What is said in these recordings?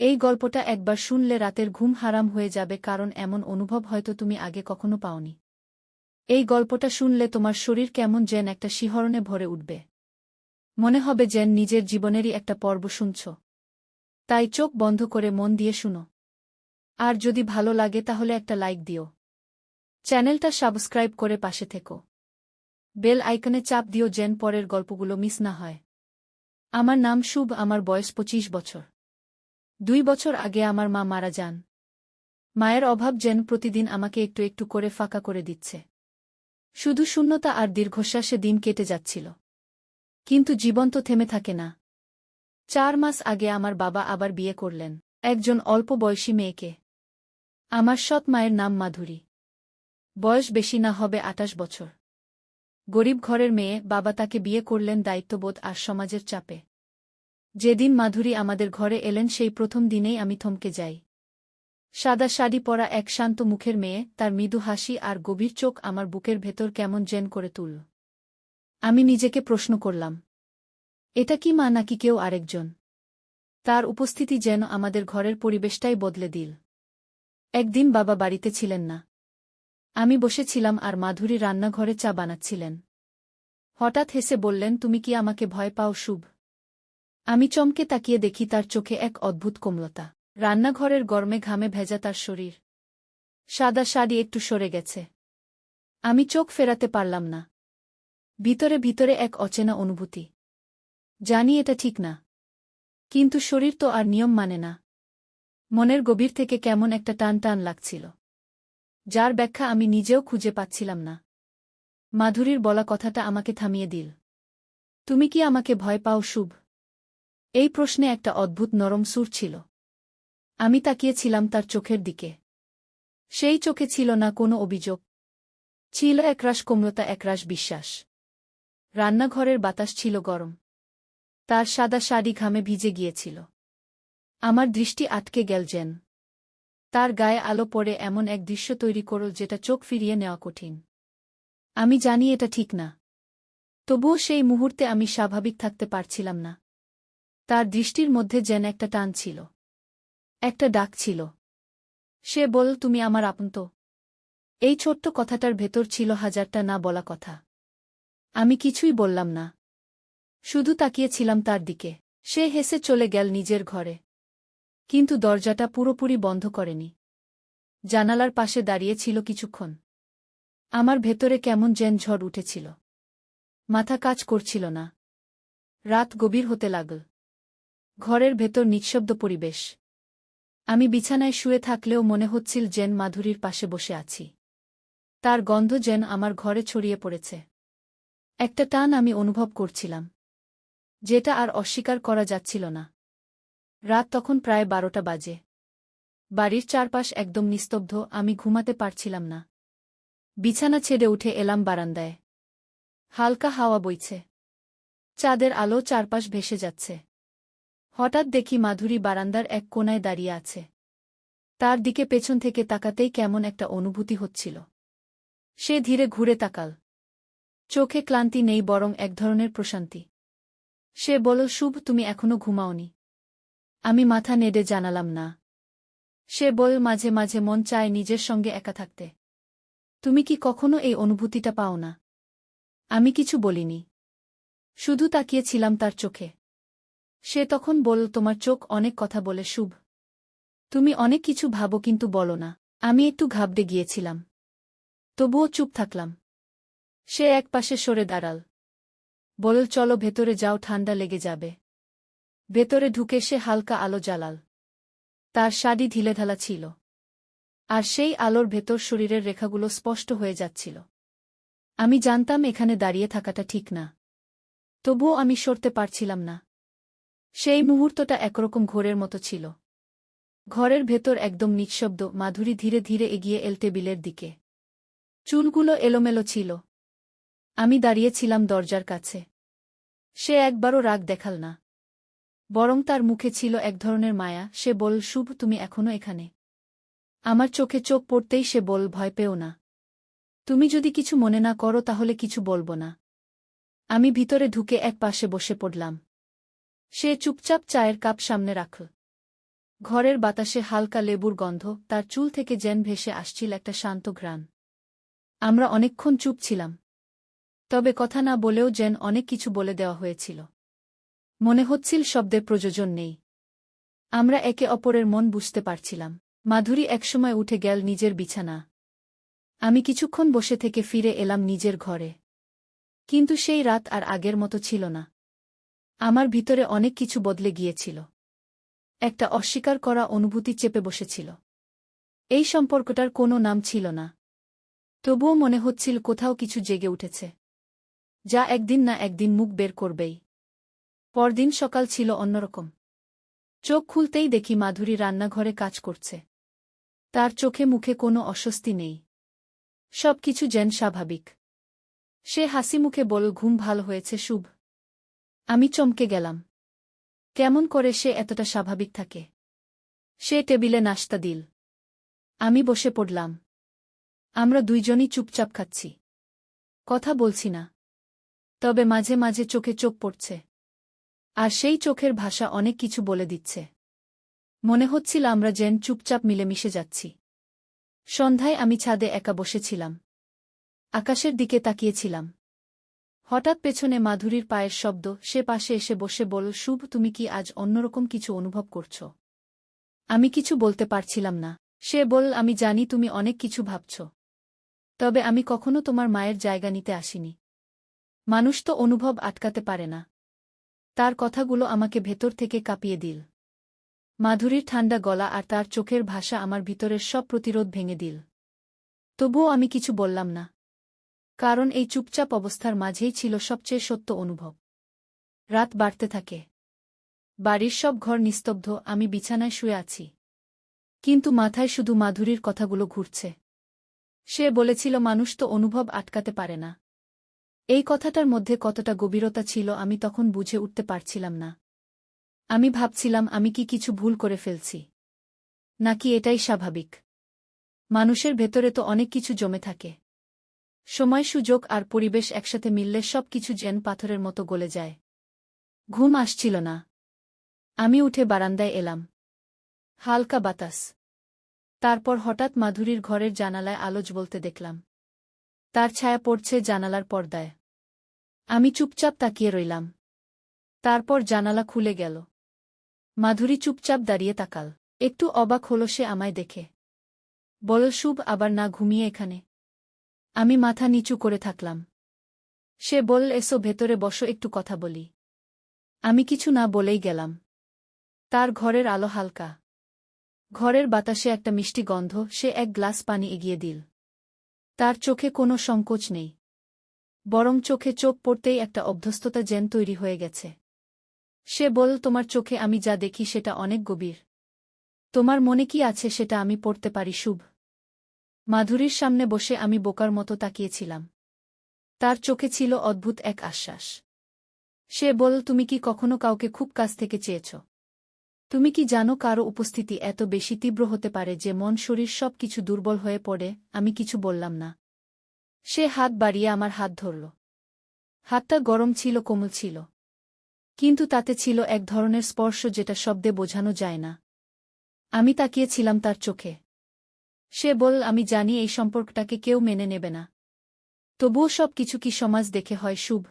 এই গল্পটা একবার শুনলে রাতের ঘুম হারাম হয়ে যাবে, কারণ এমন অনুভব হয়তো তুমি আগে কখনো পাওনি। এই গল্পটা শুনলে তোমার শরীর কেমন যেন একটা শিহরণে ভরে উঠবে। মনে হবে যেন নিজের জীবনেরই একটা পর্ব শুনছ। তাই চোখ বন্ধ করে মন দিয়ে শুনো। আর যদি ভালো লাগে তাহলে একটা লাইক দিও। চ্যানেলটা সাবস্ক্রাইব করে পাশে থেকো। বেল আইকনে চাপ দিও যেন পরের গল্পগুলো মিস না হয়। আমার নাম শুভ, আমার বয়স 25 বছর। 2 বছর আগে আমার মা মারা যান। মায়ের অভাব যেন প্রতিদিন আমাকে একটু একটু করে ফাঁকা করে দিচ্ছে। শুধু শূন্যতা আর দীর্ঘশ্বাসে দিন কেটে যাচ্ছিল। কিন্তু জীবন তো থেমে থাকে না। 4 মাস আগে আমার বাবা আবার বিয়ে করলেন, একজন অল্প বয়সী মেয়েকে। আমার সৎ মায়ের নাম মাধুরী। বয়স বেশি না, হবে 28 বছর। গরিব ঘরের মেয়ে, বাবা তাকে বিয়ে করলেন দায়িত্ববোধ আর সমাজের চাপে। যেদিন মাধুরী আমাদের ঘরে এলেন সেই প্রথম দিনেই আমি থমকে যাই। সাদা শাড়ি পরা এক শান্ত মুখের মেয়ে, তার মৃদু হাসি আর গভীর চোখ আমার বুকের ভেতর কেমন জেন করে তুলল। আমি নিজেকে প্রশ্ন করলাম, এটা কি মা নাকি কেউ আরেকজন? তার উপস্থিতি যেন আমাদের ঘরের পরিবেশটাই বদলে দিল। একদিন বাবা বাড়িতে ছিলেন না। আমি বসেছিলাম আর মাধুরী রান্নাঘরে চা বানাচ্ছিলেন। হঠাৎ হেসে বললেন, তুমি কি আমাকে ভয় পাও শুভ? আমি চমকে তাকিয়ে দেখি তার চোখে এক অদ্ভুত কোমলতা। রান্নাঘরের গরমে ঘামে ভেজা তার শরীর। সাদা শাড়ি একটু সরে গেছে। আমি চোখ ফেরাতে পারলাম না। ভিতরে ভিতরে এক অচেনা অনুভূতি। জানি এটা ঠিক না, কিন্তু শরীর তো আর নিয়ম মানে না। মনের গভীর থেকে কেমন একটা টান টান লাগছিল, যার ব্যাখ্যা আমি নিজেও খুঁজে পাচ্ছিলাম না। মাধুরীর বলা কথাটা আমাকে থামিয়ে দিল। তুমি কি আমাকে ভয় পাও শুভ? এই প্রশ্নে একটা অদ্ভুত নরম সুর ছিল। আমি তাকিয়েছিলাম তার চোখের দিকে। সেই চোখে ছিল না কোনো অভিযোগ, ছিল একরাশ কোমলতা, একরাশ বিশ্বাস। রান্নাঘরের বাতাস ছিল গরম। তার সাদা শাড়ি ঘামে ভিজে গিয়েছিল। আমার দৃষ্টি আটকে গেল যেন। তার গায়ে আলো পড়ে এমন এক দৃশ্য তৈরি করল যেটা চোখ ফিরিয়ে নেওয়া কঠিন। আমি জানি এটা ঠিক না, তবুও সেই মুহূর্তে আমি স্বাভাবিক থাকতে পারছিলাম না। তার দৃষ্টির মধ্যে যেন একটা টান ছিল, একটা ডাক ছিল। সে বলল, তুমি আমার আপন তো? এই ছোট্ট কথাটার ভেতর ছিল হাজারটা না বলা কথা। আমি কিছুই বললাম না, শুধু তাকিয়েছিলাম তার দিকে। সে হেসে চলে গেল নিজের ঘরে, কিন্তু দরজাটা পুরোপুরি বন্ধ করেনি। জানালার পাশে দাঁড়িয়ে ছিল কিছুক্ষণ। আমার ভেতরে কেমন যেন ঝড় উঠেছিল। মাথা কাজ করছিল না। রাত গভীর হতে লাগল। ঘরের ভেতর নিঃশব্দ পরিবেশ। আমি বিছানায় শুয়ে থাকলেও মনে হচ্ছিল যেন মাধুরীর পাশে বসে আছি। তার গন্ধ যেন আমার ঘরে ছড়িয়ে পড়েছে। একটা টান আমি অনুভব করছিলাম, যেটা আর অস্বীকার করা যাচ্ছিল না। রাত তখন প্রায় 12টা বাজে। বাড়ির চারপাশ একদম নিস্তব্ধ, আমি ঘুমাতে পারছিলাম না। বিছানা ছেড়ে উঠে এলাম বারান্দায়। হালকা হাওয়া বইছে। চাঁদের আলো চারপাশ ভেসে যাচ্ছে। হঠাৎ দেখি মাধুরী বারান্দার এক কোণায় দাঁড়িয়ে আছে। তার দিকে পেছন থেকে তাকাতেই কেমন একটা অনুভূতি হচ্ছিল। সে ধীরে ঘুরে তাকাল। চোখে ক্লান্তি নেই, বরং এক ধরনের প্রশান্তি। সে বলল, শুভ, তুমি এখনো ঘুমাওনি? আমি মাথা নেড়ে জানালাম না। সে বলল, মাঝে মাঝে মন চায় নিজের সঙ্গে একা থাকতে। তুমি কি কখনো এই অনুভূতিটা পাও না? আমি কিছু বলিনি, শুধু তাকিয়েছিলাম তার চোখে। সে তখন বলল, তোমার চোখ অনেক কথা বলে শুভ। তুমি অনেক কিছু ভাবো কিন্তু বলো না। আমি একটু ঘাবড়ে গিয়েছিলাম, তবুও চুপ থাকলাম। সে একপাশে সরে দাঁড়াল। বলল, চলো ভেতরে যাও, ঠান্ডা লেগে যাবে। ভেতরে ঢুকে সে হালকা আলো জ্বালাল। তার শাড়ি ঢিলেঢালা ছিল, আর সেই আলোর ভেতর শরীরের রেখাগুলো স্পষ্ট হয়ে যাচ্ছিল। আমি জানতাম এখানে দাঁড়িয়ে থাকাটা ঠিক না, তবুও আমি সরতে পারছিলাম না। সেই মুহূর্তটা একরকম ঘোরের মতো ছিল। ঘরের ভেতর একদম নিঃশব্দ। মাধুরী ধীরে ধীরে এগিয়ে এল টেবিলের দিকে। চুলগুলো এলোমেলো ছিল। আমি দাঁড়িয়েছিলাম দরজার কাছে। সে একবারও রাগ দেখাল না, বরং তার মুখে ছিল এক ধরনের মায়া। সে বলল, শুভ, তুমি এখনো এখানে? আমার চোখে চোখ পড়তেই সে বলল, ভয় পেও না। তুমি যদি কিছু মনে না করো তাহলে কিছু বলবো না। আমি ভিতরে ঢুকে এক পাশে বসে পড়লাম। সে চুপচাপ চায়ের কাপ সামনে রাখল। ঘরের বাতাসে হালকা লেবুর গন্ধ, তার চুল থেকে যেন ভেসে আসছিল একটা শান্ত ঘ্রাণ। আমরা অনেকক্ষণ চুপ ছিলাম। তবে কথা না বলেও যেন অনেক কিছু বলে দেওয়া হয়েছিল। মনে হচ্ছিল শব্দের প্রয়োজন নেই। আমরা একে অপরের মন বুঝতে পারছিলাম। মাধুরী একসময় উঠে গেল নিজের বিছানা। আমি কিছুক্ষণ বসে থেকে ফিরে এলাম নিজের ঘরে। কিন্তু সেই রাত আর আগের মতো ছিল না। আমার ভিতরে অনেক কিছু বদলে গিয়েছিল। একটা অস্বীকার করা অনুভূতি চেপে বসেছিল। এই সম্পর্কটার কোনো নাম ছিল না। তবুও মনে হচ্ছিল কোথাও কিছু জেগে উঠেছে, যা একদিন না একদিন মুখ বের করবেই। পরদিন সকাল ছিল অন্যরকম। চোখ খুলতেই দেখি মাধুরী রান্নাঘরে কাজ করছে। তার চোখে মুখে কোনো অস্বস্তি নেই। সব কিছু যেন স্বাভাবিক। সে হাসি মুখে বলল, ঘুম ভালো হয়েছে শুভ। আমি চমকে গেলাম। কেমন করে সে এতটা স্বাভাবিক থাকে? সে টেবিলে নাশতা দিল। আমি বসে পড়লাম। আমরা দুইজনই চুপচাপ খাচ্ছি। কথা বলছি না। তবে মাঝে মাঝে চোখে চোখ পড়ছে। আর সেই চোখের ভাষা অনেক কিছু বলে দিচ্ছে। মনে হচ্ছিল আমরা যেন চুপচাপ মিলেমিশে যাচ্ছি। সন্ধ্যায় আমি ছাদে একা বসেছিলাম। আকাশের দিকে তাকিয়েছিলাম। হঠাৎ পেছনে মাধুরীর পায়ের শব্দ। সে পাশে এসে বসে বলল, শুভ, তুমি কি আজ অন্যরকম কিছু অনুভব করছ? আমি কিছু বলতে পারছিলাম না। সে বলল, আমি জানি তুমি অনেক কিছু ভাবছ। তবে আমি কখনো তোমার মায়ের জায়গা নিতে আসিনি। মানুষ তো অনুভব আটকাতে পারে না। তার কথাগুলো আমাকে ভেতর থেকে কাঁপিয়ে দিল। মাধুরীর ঠান্ডা গলা আর তার চোখের ভাষা আমার ভিতরের সব প্রতিরোধ ভেঙে দিল। তবুও আমি কিছু বললাম না। কারণ এই চুপচাপ অবস্থার মাঝেই ছিল সবচেয়ে সত্য অনুভব। রাত বাড়তে থাকে। বাড়ির সব ঘর নিস্তব্ধ। আমি বিছানায় শুয়ে আছি। কিন্তু মাথায় শুধু মাধুরীর কথাগুলো ঘুরছে। সে বলেছিল, মানুষ তো অনুভব আটকাতে পারে না। এই কথাটার মধ্যে কতটা গভীরতা ছিল আমি তখন বুঝে উঠতে পারছিলাম না। আমি ভাবছিলাম, আমি কি কিছু ভুল করে ফেলছি? নাকি এটাই স্বাভাবিক? মানুষের ভেতরে তো অনেক কিছু জমে থাকে। সময়, সুযোগ আর পরিবেশ একসাথে মিললে সব কিছু যেন পাথরের মতো গলে যায়। ঘুম আসছিল না। আমি উঠে বারান্দায় এলাম। হালকা বাতাস। তারপর হঠাৎ মাধুরীর ঘরের জানালায় আলো জ্বলতে দেখলাম। তার ছায়া পড়ছে জানালার পর্দায়। আমি চুপচাপ তাকিয়ে রইলাম। তারপর জানালা খুলে গেল। মাধুরী চুপচাপ দাঁড়িয়ে তাকাল। একটু অবাক হল সে আমায় দেখে। বলল, শুভ, আবার না ঘুমিয়ে এখানে? আমি মাথা নিচু করে থাকলাম। সে বলল, এসো ভেতরে বসো, একটু কথা বলি। আমি কিছু না বলেই গেলাম। তার ঘরের আলো হালকা। ঘরের বাতাসে একটা মিষ্টি গন্ধ। সে এক গ্লাস পানি এগিয়ে দিল। তার চোখে কোনো সংকোচ নেই। বরং চোখে চোখ পড়তেই একটা অভ্যস্ততা যেন তৈরি হয়ে গেছে। সে বলল, তোমার চোখে আমি যা দেখি সেটা অনেক গভীর। তোমার মনে কি আছে সেটা আমি পড়তে পারি শুভ। মাধুরীর সামনে বসে আমি বোকার মতো তাকিয়েছিলাম। তার চোখে ছিল অদ্ভুত এক আশ্বাস। সে বলল, তুমি কি কখনো কাউকে খুব কাছ থেকে চেয়েছ? তুমি কি জানো কারো উপস্থিতি এত বেশি তীব্র হতে পারে যে মন শরীর সব কিছু দুর্বল হয়ে পড়ে? আমি কিছু বললাম না। সে হাত বাড়িয়ে আমার হাত ধরল। হাতটা গরম ছিল, কোমল ছিল। কিন্তু তাতে ছিল এক ধরনের স্পর্শ যেটা শব্দে বোঝানো যায় না। আমি তাকিয়েছিলাম তার চোখে। সে বলল, আমি জানি এই সম্পর্কটাকে কেউ মেনে নেবে না। তবুও সব কিছু কি সমাজ দেখে হয় শুভ?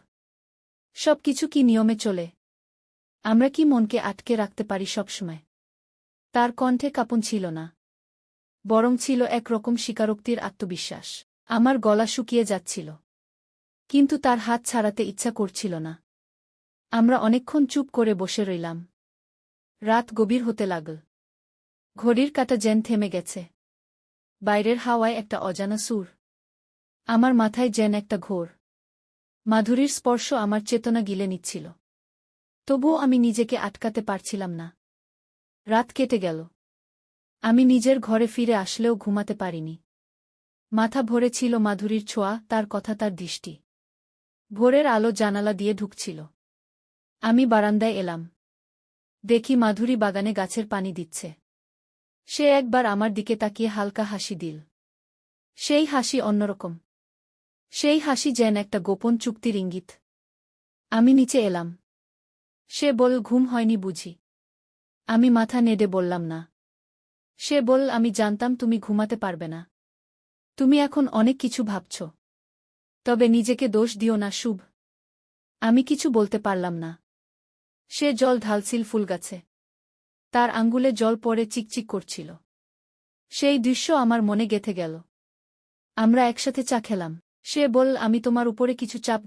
সব কিছু কি নিয়মে চলে? আমরা কি মনকে আটকে রাখতে পারি সবসময়? তার কণ্ঠে কাঁপন ছিল না। বরং ছিল একরকম স্বীকারোক্তির আত্মবিশ্বাস। আমার গলা শুকিয়ে যাচ্ছিল। কিন্তু তার হাত ছাড়াতে ইচ্ছা করছিল না। আমরা অনেকক্ষণ চুপ করে বসে রইলাম। রাত গভীর হতে লাগল। ঘড়ির কাঁটা যেন থেমে গেছে। বাইরের হাওয়ায় একটা অজানা সুর। আমার মাথায় যেন একটা ঘোর। মাধুরীর স্পর্শ আমার চেতনা গিলে নিচ্ছিল। তবুও আমি নিজেকে আটকাতে পারছিলাম না। রাত কেটে গেল। আমি নিজের ঘরে ফিরে আসলেও ঘুমাতে পারিনি। মাথা ভরে ছিল মাধুরীর ছোঁয়া, তার কথা, তার দৃষ্টি। ভোরের আলো জানালা দিয়ে ঢুকছিল। আমি বারান্দায় এলাম। দেখি মাধুরী বাগানে গাছের পানি দিচ্ছে। সে একবার আমার দিকে তাকিয়ে হালকা হাসি দিল। সেই হাসি অন্যরকম। সেই হাসি যেন একটা গোপন চুক্তির ইঙ্গিত। আমি নিচে এলাম। সে বলল, ঘুম হয়নি বুঝি? আমি মাথা নেড়ে বললাম না। সে বলল, আমি জানতাম তুমি ঘুমাতে পারবে না। তুমি এখন অনেক কিছু ভাবছ। তবে নিজেকে দোষ দিও না শুভ। আমি কিছু বলতে পারলাম না। সে জল ঢালছিল ফুলগাছে। তার আঙ্গুলে জল পড়ে চিকচিক করছিল। সেই দৃশ্য আমার মনে গেঁথে গেল। আমরা একসাথে চা খেলাম। সে বলল, আমি তোমার উপরে কিছু চাপ